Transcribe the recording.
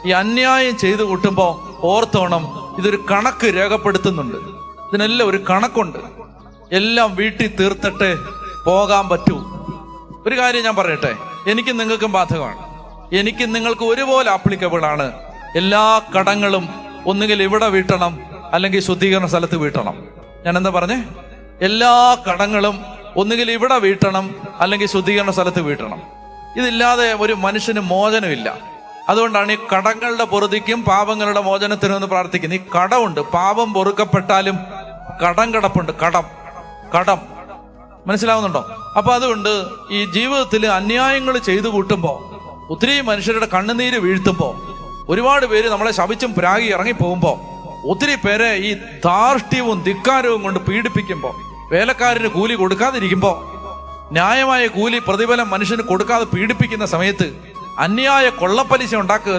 ഈ അന്യായം ചെയ്തു കൂട്ടുമ്പോൾ ഓർത്തോണം, ഇതൊരു കണക്ക് രേഖപ്പെടുത്തുന്നുണ്ട്. ഇതിനെല്ലാം ഒരു കണക്കുണ്ട്. എല്ലാം വീട്ടിൽ തീർത്തിട്ട് പോകാൻ പറ്റൂ. ഒരു കാര്യം ഞാൻ പറയട്ടെ, എനിക്കും നിങ്ങൾക്കും ബാധകമാണ്. എനിക്കും നിങ്ങൾക്ക് ഒരുപോലെ ആപ്ലിക്കബിൾ ആണ്. എല്ലാ കടങ്ങളും ഒന്നുകിൽ ഇവിടെ വീട്ടണം, അല്ലെങ്കിൽ ശുദ്ധീകരണ സ്ഥലത്ത് വീട്ടണം. ഞാൻ എന്താ പറഞ്ഞേ? എല്ലാ കടങ്ങളും ഒന്നുകിൽ ഇവിടെ വീട്ടണം, അല്ലെങ്കിൽ ശുദ്ധീകരണ സ്ഥലത്ത് വീട്ടണം. ഇതില്ലാതെ ഒരു മനുഷ്യന് മോചനമില്ല. അതുകൊണ്ടാണ് ഈ കടങ്ങളുടെ പൊറുതിക്കും പാപങ്ങളുടെ മോചനത്തിനും എന്ന് പ്രാർത്ഥിക്കുന്നത്. ഈ കടമുണ്ട്, പാപം പൊറുക്കപ്പെട്ടാലും കടം കിടപ്പുണ്ട്. കടം മനസ്സിലാവുന്നുണ്ടോ? അപ്പൊ അതുകൊണ്ട് ഈ ജീവിതത്തിൽ അന്യായങ്ങൾ ചെയ്തു കൂട്ടുമ്പോ, ഒത്തിരി മനുഷ്യരുടെ കണ്ണുനീര് വീഴ്ത്തുമ്പോ, ഒരുപാട് പേര് നമ്മളെ ശപിച്ചും പ്രാഗി ഇറങ്ങി പോകുമ്പോ, ഒത്തിരി പേരെ ഈ ധാർഷ്ട്യവും ധിക്കാരവും കൊണ്ട് പീഡിപ്പിക്കുമ്പോ, വേലക്കാരന് കൂലി കൊടുക്കാതിരിക്കുമ്പോ, ന്യായമായ കൂലി പ്രതിഫലം മനുഷ്യന് കൊടുക്കാതെ പീഡിപ്പിക്കുന്ന സമയത്ത്, അന്യായ കൊള്ളപ്പലിശ ഉണ്ടാക്കുക